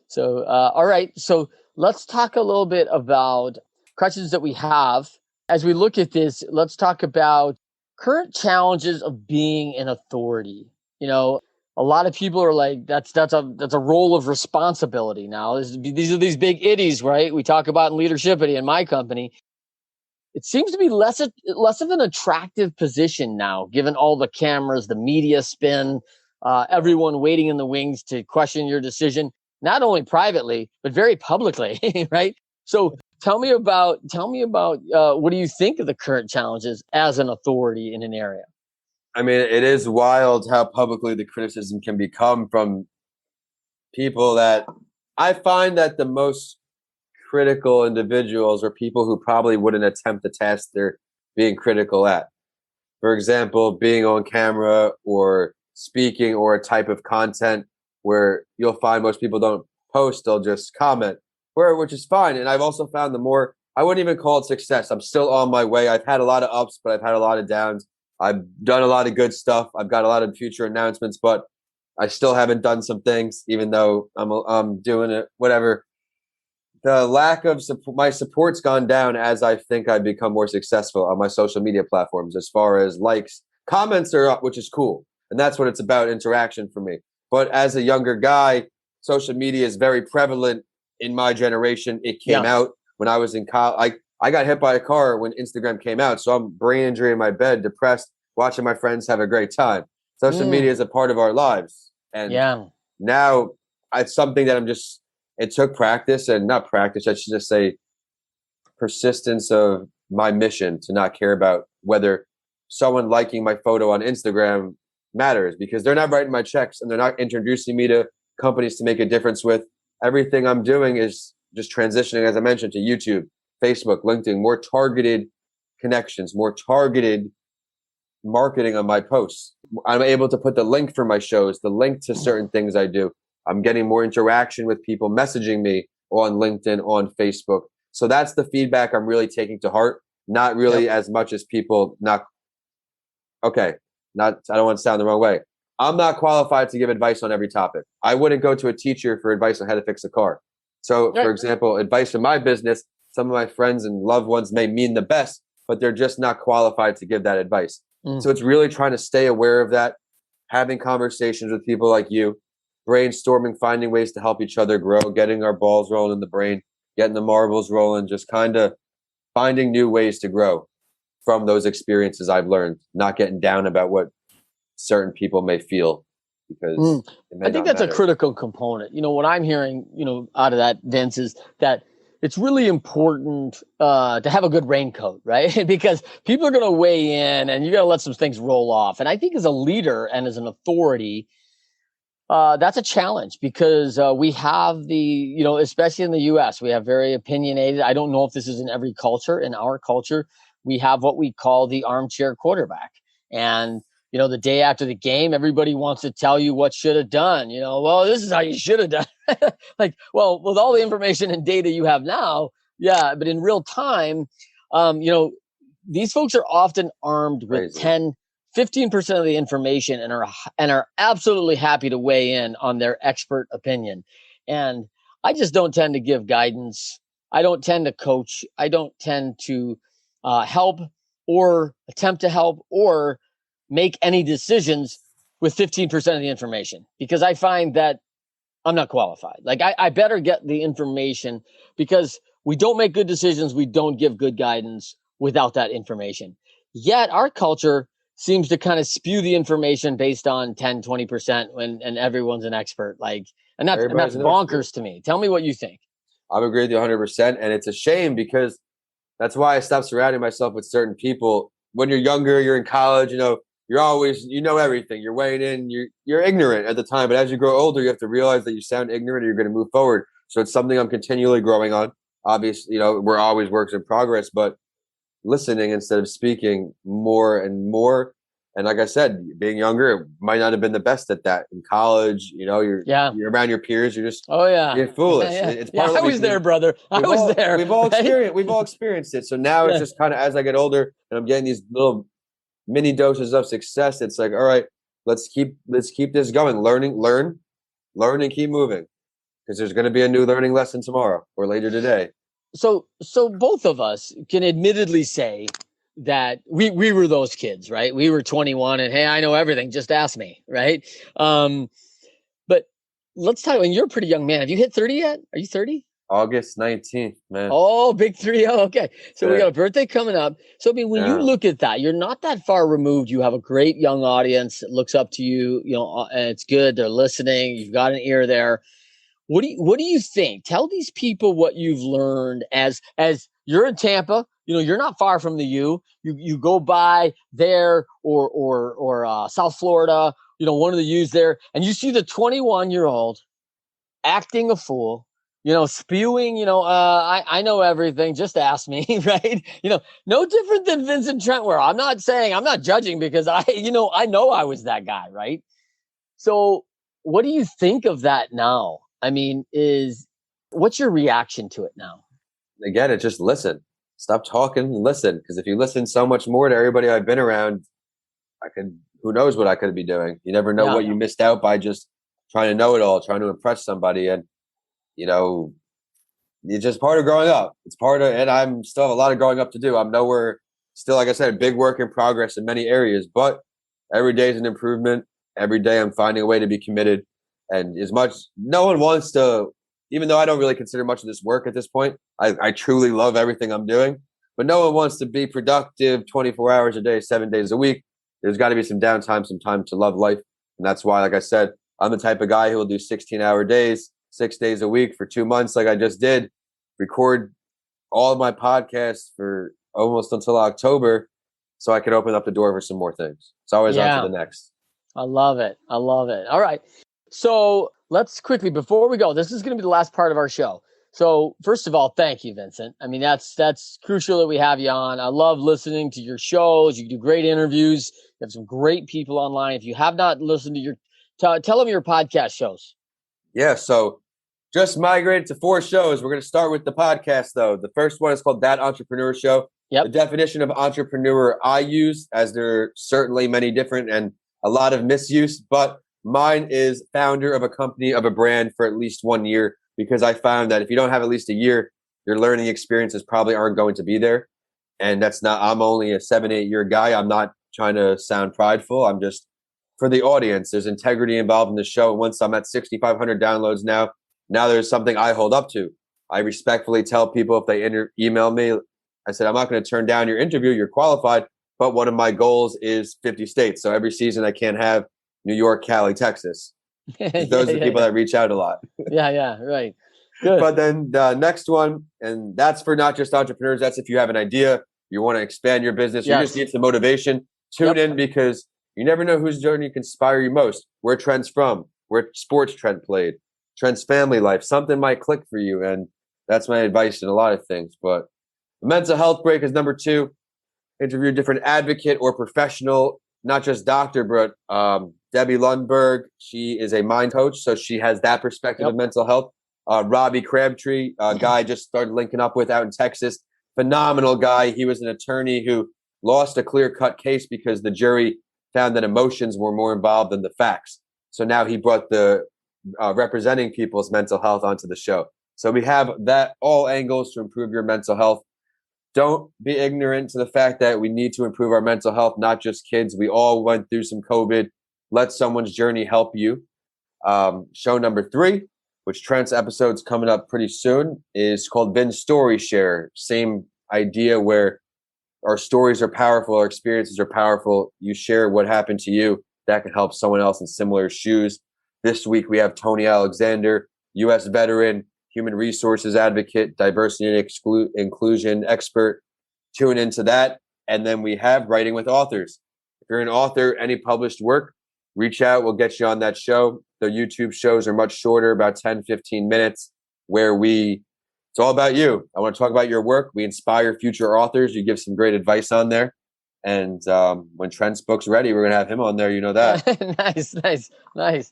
[SPEAKER 2] So, all right. So let's talk a little bit about questions that we have. As we look at this, let's talk about current challenges of being an authority. a lot of people are like, that's a role of responsibility now. These are these big iddies, right? We talk about in leadership in my company. It seems to be less of an attractive position now, given all the cameras, the media spin, everyone waiting in the wings to question your decision, not only privately but very publicly, right? So tell me about what do you think of the current challenges as an authority in an area?
[SPEAKER 1] I mean, it is wild how publicly the criticism can become from people that I find that the most critical individuals are people who probably wouldn't attempt a task they're being critical at. For example, being on camera or speaking or a type of content where you'll find most people don't post, they'll just comment, which is fine. And I've also found the more, I wouldn't even call it success. I'm still on my way. I've had a lot of ups, but I've had a lot of downs. I've done a lot of good stuff. I've got a lot of future announcements, but I still haven't done some things, even though I'm doing it, whatever. The lack of support, my support's gone down as I think I've become more successful on my social media platforms. As far as likes, comments are up, which is cool, and that's what it's about, interaction for me. But as a younger guy, social media is very prevalent in my generation. It came
[SPEAKER 2] Yeah.
[SPEAKER 1] out when I was in college. I got hit by a car when Instagram came out, so I'm brain injury in my bed, depressed, watching my friends have a great time. Social media is a part of our lives, and
[SPEAKER 2] Yeah.
[SPEAKER 1] now it's something that I'm just, it took practice, and not practice, I should just say persistence of my mission to not care about whether someone liking my photo on Instagram matters, because they're not writing my checks and they're not introducing me to companies to make a difference with. Everything I'm doing is just transitioning, as I mentioned, to YouTube, Facebook, LinkedIn, more targeted connections, more targeted marketing on my posts. I'm able to put the link for my shows, the link to certain things I do. I'm getting more interaction with people messaging me on LinkedIn, on Facebook. So that's the feedback I'm really taking to heart. Not really as much as people not, okay, not, I don't want to sound the wrong way. I'm not qualified to give advice on every topic. I wouldn't go to a teacher for advice on how to fix a car. So, for example, advice in my business, some of my friends and loved ones may mean the best, but they're just not qualified to give that advice. So it's really trying to stay aware of that, having conversations with people like you, brainstorming, finding ways to help each other grow, getting our balls rolling in the brain, getting the marbles rolling, just kind of finding new ways to grow from those experiences I've learned, not getting down about what certain people may feel, because it may
[SPEAKER 2] I think
[SPEAKER 1] not
[SPEAKER 2] that's a
[SPEAKER 1] matter.
[SPEAKER 2] critical component. What I'm hearing, out of that, Vince, is that it's really important to have a good raincoat, right? Because people are going to weigh in, and you got to let some things roll off. And I think as a leader and as an authority, that's a challenge, because we have especially in the U.S., we have very opinionated. I don't know if this is in every culture. In our culture, we have what we call the armchair quarterback. And, the day after the game, everybody wants to tell you what should have done. Well, this is how you should have done. Like, well, with all the information and data you have now, yeah, but in real time, these folks are often armed with
[SPEAKER 1] Crazy.
[SPEAKER 2] 15% of the information, and are absolutely happy to weigh in on their expert opinion. And I just don't tend to give guidance. I don't tend to coach. I don't tend to help or attempt to help or make any decisions with 15% of the information, because I find that I'm not qualified. Like, I better get the information, because we don't make good decisions. We don't give good guidance without that information. Yet our culture seems to kind of spew the information based on 10, 20% and everyone's an expert. Like, and that's
[SPEAKER 1] Everybody's an expert.
[SPEAKER 2] bonkers to me. Tell me what you think.
[SPEAKER 1] I would agree with you 100%. And it's a shame, because that's why I stopped surrounding myself with certain people. When you're younger, you're in college, you're always, everything. You're weighing in, you're ignorant at the time. But as you grow older, you have to realize that you sound ignorant and you're going to move forward. So it's something I'm continually growing on. Obviously, we're always works in progress, but listening instead of speaking more and more. And like I said, being younger might not have been the best at that. In college,
[SPEAKER 2] Yeah.
[SPEAKER 1] you're around your peers, you're just
[SPEAKER 2] Oh yeah.
[SPEAKER 1] being foolish.
[SPEAKER 2] Yeah.
[SPEAKER 1] It's
[SPEAKER 2] Yeah. I
[SPEAKER 1] partly
[SPEAKER 2] was there,
[SPEAKER 1] because
[SPEAKER 2] brother. I was there. Right?
[SPEAKER 1] we've all experienced it. So now it's
[SPEAKER 2] Yeah.
[SPEAKER 1] just kind of, as I get older and I'm getting these little mini doses of success, it's like, all right, let's keep this going. Learn and keep moving, because there's going to be a new learning lesson tomorrow or later today.
[SPEAKER 2] So both of us can admittedly say that we were those kids, right? We were 21 and hey, I know everything. Just ask me, right? But let's talk. When you're a pretty young man, have you hit 30 yet? Are you 30?
[SPEAKER 1] August 19th, man.
[SPEAKER 2] Oh, big 3. Oh, okay. So we
[SPEAKER 1] Yeah.
[SPEAKER 2] got a birthday coming up. So I mean, when you
[SPEAKER 1] Yeah.
[SPEAKER 2] look at that, you're not that far removed. You have a great young audience that looks up to you, and it's good. They're listening. You've got an ear there. What do you think? Tell these people what you've learned as you're in Tampa. You're not far from the U. You go by there or South Florida. One of the U's there, and you see the 21-year-old acting a fool. Spewing. I know everything. Just ask me, right? No different than Vincent Trentware. I'm not judging because I know I was that guy, right? So, what do you think of that now? I mean, what's your reaction to it now?
[SPEAKER 1] Again, it's just listen. Stop talking and listen. Because if you listen so much more to everybody I've been around, who knows what I could be doing? You never know
[SPEAKER 2] Yeah,
[SPEAKER 1] what you missed out by just trying to know it all, trying to impress somebody. And, you know, it's just part of growing up. And I'm still have a lot of growing up to do. I'm nowhere, still, like I said, big work in progress in many areas, but every day is an improvement. Every day I'm finding a way to be committed. And no one wants to, even though I don't really consider much of this work at this point, I truly love everything I'm doing, but no one wants to be productive 24 hours a day, 7 days a week. There's got to be some downtime, some time to love life. And that's why, like I said, I'm the type of guy who will do 16-hour days, 6 days a week for 2 months, like I just did, record all of my podcasts for almost until October so I could open up the door for some more things. It's always on to
[SPEAKER 2] yeah,
[SPEAKER 1] the next.
[SPEAKER 2] I love it. I love it. All right, so let's quickly before we go. This is going to be the last part of our show. So first of all, thank you, Vincent. I mean, that's crucial that we have you on. I love listening to your shows. You do great interviews. You have some great people online. If you have not listened to tell them your podcast shows.
[SPEAKER 1] Yeah, so just migrated to 4 shows. We're going to start with the podcast, though. The first one is called That Entrepreneur Show.
[SPEAKER 2] Yep.
[SPEAKER 1] The definition of entrepreneur I use, as there are certainly many different and a lot of misuse, but mine is founder of a company, of a brand for at least 1 year, because I found that if you don't have at least a year, your learning experiences probably aren't going to be there. And I'm only a 7, 8 year guy. I'm not trying to sound prideful. I'm just for the audience. There's integrity involved in the show. Once I'm at 6,500 downloads now there's something I hold up to. I respectfully tell people if they email me, I said, I'm not going to turn down your interview. You're qualified. But one of my goals is 50 states. So every season I can't have New York, Cali, Texas. Those are the people that reach out a lot.
[SPEAKER 2] Yeah, right. Good.
[SPEAKER 1] But then the next one, and that's for not just entrepreneurs. That's if you have an idea, you want to expand your business, you just need some motivation. Tune in, because you never know whose journey can inspire you most. Where trends from, where sports trend played, trends family life. Something might click for you. And that's my advice in a lot of things. But the mental health break is number 2. Interview a different advocate or professional, not just doctor, but Debbie Lundberg. She is a mind coach, so she has that perspective of mental health. Robbie Crabtree, a guy I just started linking up with out in Texas. Phenomenal guy. He was an attorney who lost a clear-cut case because the jury found that emotions were more involved than the facts. So now he brought the representing people's mental health onto the show. So we have that, all angles to improve your mental health. Don't be ignorant to the fact that we need to improve our mental health, not just kids. We all went through some COVID. Let someone's journey help you. Show number 3, which Trent's episode's coming up pretty soon, is called Vin's Story Share. Same idea, where our stories are powerful, our experiences are powerful. You share what happened to you that can help someone else in similar shoes. This week we have Tony Alexander, U.S. veteran, human resources advocate, diversity and inclusion expert. Tune into that. And then we have Writing with Authors. If you're an author, any published work, reach out. We'll get you on that show. The YouTube shows are much shorter, about 10, 15 minutes, where it's all about you. I want to talk about your work. We inspire future authors. You give some great advice on there. And when Trent's book's ready, we're going to have him on there. You know that.
[SPEAKER 2] Nice.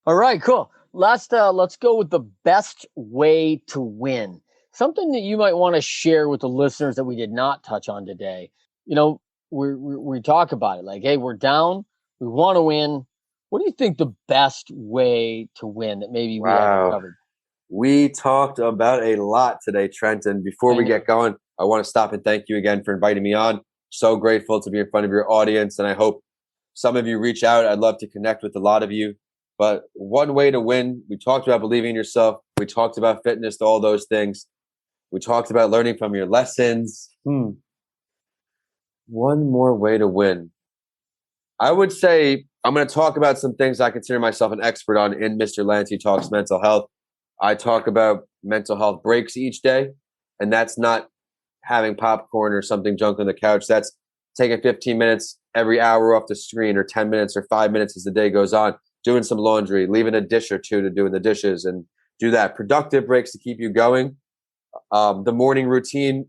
[SPEAKER 2] All right, cool. Let's go with the best way to win. Something that you might want to share with the listeners that we did not touch on today. We talk about it like, hey, we're down, we want to win. What do you think the best way to win that maybe we haven't covered?
[SPEAKER 1] We talked about a lot today, Trent. And before we get going, I want to stop and thank you again for inviting me on. So grateful to be in front of your audience, and I hope some of you reach out. I'd love to connect with a lot of you. But one way to win, we talked about believing in yourself. We talked about fitness, all those things. We talked about learning from your lessons. One more way to win. I would say I'm going to talk about some things I consider myself an expert on in Mr. Lanci Talks Mental Health. I talk about mental health breaks each day, and that's not having popcorn or something junk on the couch. That's taking 15 minutes every hour off the screen, or 10 minutes or 5 minutes as the day goes on, doing some laundry, leaving a dish or two to doing the dishes, and do that. Productive breaks to keep you going. The morning routine,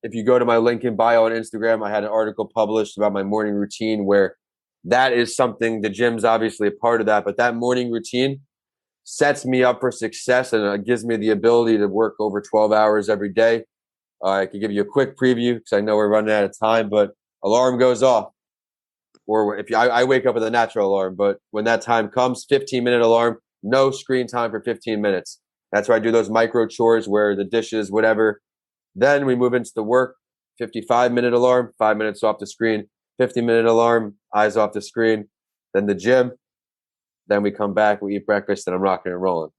[SPEAKER 1] if you go to my link in bio on Instagram, I had an article published about my morning routine where that is something, the gym's obviously a part of that, but that morning routine sets me up for success, and it gives me the ability to work over 12 hours every day. I can give you a quick preview because I know we're running out of time, but alarm goes off. Or if I wake up with a natural alarm, but when that time comes, 15-minute alarm, no screen time for 15 minutes. That's where I do those micro chores where the dishes, whatever. Then we move into the work, 55-minute alarm, 5 minutes off the screen, 50-minute alarm, eyes off the screen. Then the gym. Then we come back, we eat breakfast, and I'm rocking and rolling.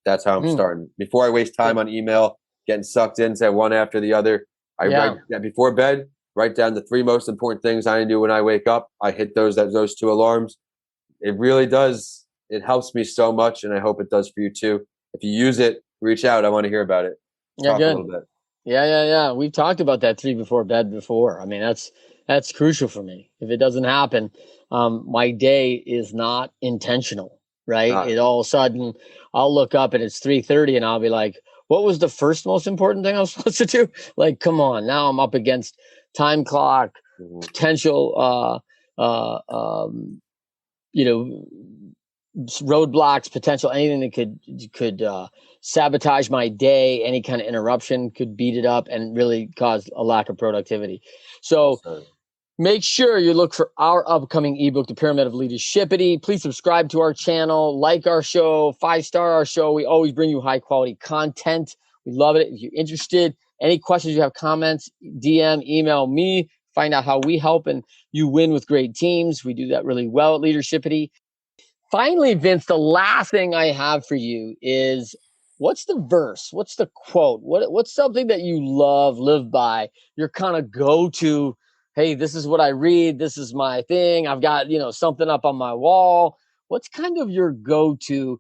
[SPEAKER 1] That's how I'm starting. Before I waste time on email, getting sucked into one after the other, I write before bed, write down the 3 most important things I do when I wake up. I hit those 2 alarms. It really does. It helps me so much, and I hope it does for you too. If you use it, reach out. I want to hear about it.
[SPEAKER 2] Talk a little bit. Yeah. We've talked about that 3 before bed before. I mean, that's crucial for me. If it doesn't happen, my day is not intentional, right? It all of a sudden, I'll look up and it's 3:30 and I'll be like, what was the first most important thing I was supposed to do? Like, come on, now I'm up against time clock, potential, roadblocks, potential, anything that could sabotage my day. Any kind of interruption could beat it up and really cause a lack of productivity. So make sure you look for our upcoming ebook, The Pyramid of Leadershipity. Please subscribe to our channel, like our show, 5-star our show. We always bring you high quality content. We love it. If you're interested, any questions, you have comments, DM, email me, find out how we help and you win with great teams. We do that really well at Leadershipity. Finally, Vince, the last thing I have for you is, what's the verse? What's the quote? What's something that you live by, your kind of go-to, hey, this is what I read, this is my thing, I've got, something up on my wall. What's kind of your go-to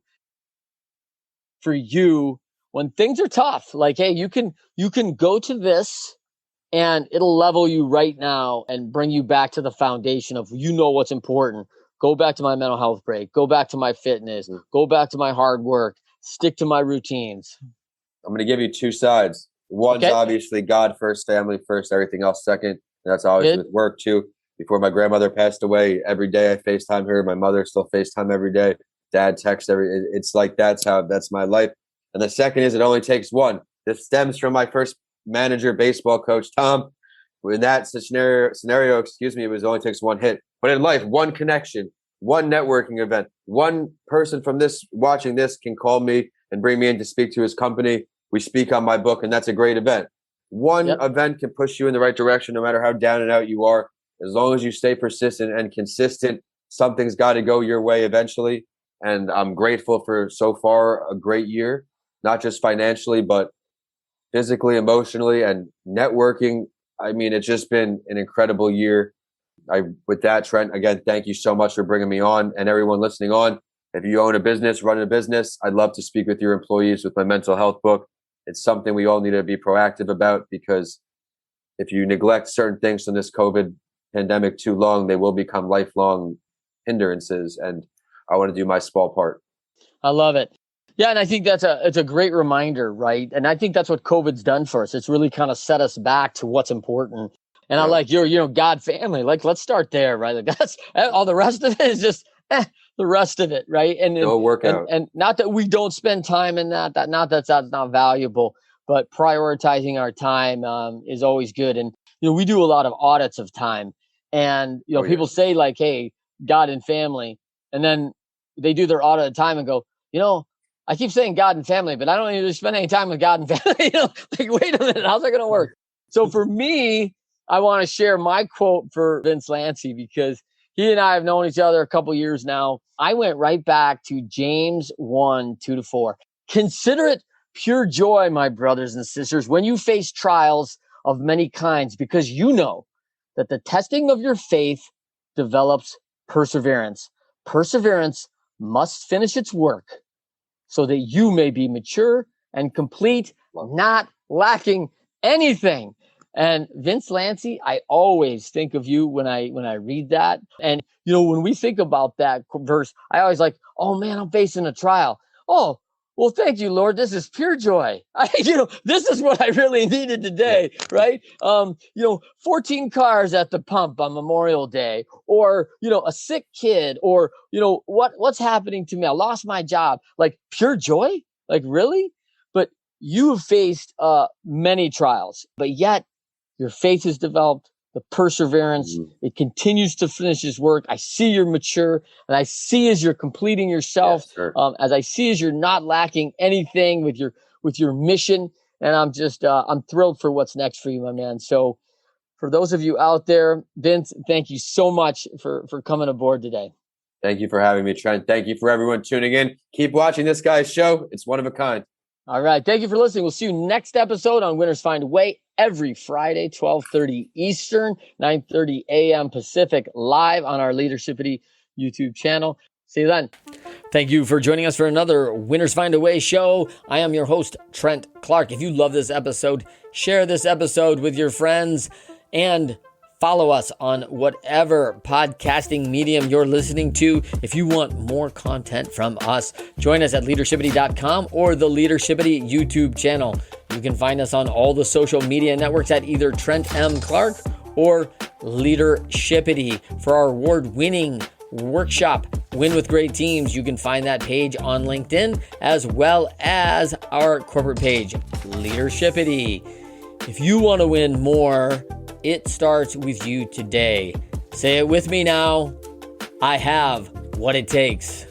[SPEAKER 2] for you when things are tough? Like, hey, you can go to this and it'll level you right now and bring you back to the foundation of, what's important. Go back to my mental health break. Go back to my fitness. Go back to my hard work. Stick to my routines.
[SPEAKER 1] I'm going to give you 2 sides. One's obviously God first, family first, everything else second. And that's always with work too. Before my grandmother passed away, every day I FaceTime her. My mother still FaceTime every day. Dad texts it's like that's my life. And the second is, it only takes one. This stems from my first manager, baseball coach, Tom. In that scenario, it only takes one hit. But in life, one connection, one networking event, one person from this watching this can call me and bring me in to speak to his company. We speak on my book, and that's a great event. One event can push you in the right direction, no matter how down and out you are. As long as you stay persistent and consistent, something's got to go your way eventually. And I'm grateful for so far a great year, not just financially, but physically, emotionally, and networking. I mean, it's just been an incredible year. With that, Trent, again, thank you so much for bringing me on, and everyone listening on. If you own a business, running a business, I'd love to speak with your employees with my mental health book. It's something we all need to be proactive about, because if you neglect certain things from this COVID pandemic too long, they will become lifelong hindrances. And I want to do my small part.
[SPEAKER 2] I love it. Yeah, and I think it's a great reminder, right? And I think that's what COVID's done for us. It's really kind of set us back to what's important. And I like your, God, family. Like, let's start there, right? Like, that's all. The rest of it is just the rest of it, right? And
[SPEAKER 1] no workout.
[SPEAKER 2] And not that we don't spend time in that. Not that's not valuable, but prioritizing our time is always good. And we do a lot of audits of time, and people say like, hey, God and family, and then they do their audit of time and go, I keep saying God and family, but I don't usually spend any time with God and family. Like, wait a minute, how's that going to work? So for me, I want to share my quote for Vince Lanci because he and I have known each other a couple years now. I went right back to James 1, 2-4. Consider it pure joy, my brothers and sisters, when you face trials of many kinds, because you know that the testing of your faith develops perseverance. Perseverance must finish its work so that you may be mature and complete, not lacking anything. And Vince Lanci, I always think of you when I read that. And when we think about that verse, I always like, oh man, I'm facing a trial. Oh, well, thank you, Lord. This is pure joy. This is what I really needed today, right? 14 cars at the pump on Memorial Day, or a sick kid, or what's happening to me? I lost my job. Like pure joy? Like really? But you have faced many trials, but yet your faith has developed, the perseverance. It continues to finish his work. I see you're mature, and I see as you're completing yourself, as I see as you're not lacking anything with your mission. And I'm thrilled for what's next for you, my man. So for those of you out there, Vince, thank you so much for coming aboard today.
[SPEAKER 1] Thank you for having me, Trent. Thank you for everyone tuning in. Keep watching this guy's show. It's one of a kind.
[SPEAKER 2] All right. Thank you for listening. We'll see you next episode on Winners Find a Way every Friday, 12:30 Eastern, 9:30 a.m. Pacific, live on our Leadershipity YouTube channel. See you then. Thank you for joining us for another Winners Find a Way show. I am your host, Trent Clark. If you love this episode, share this episode with your friends and follow us on whatever podcasting medium you're listening to. If you want more content from us, join us at leadershipity.com or the Leadershipity YouTube channel. You can find us on all the social media networks at either Trent M. Clark or Leadershipity. For our award-winning workshop, Win with Great Teams, you can find that page on LinkedIn, as well as our corporate page, Leadershipity. If you want to win more, it starts with you today. Say it with me now. I have what it takes.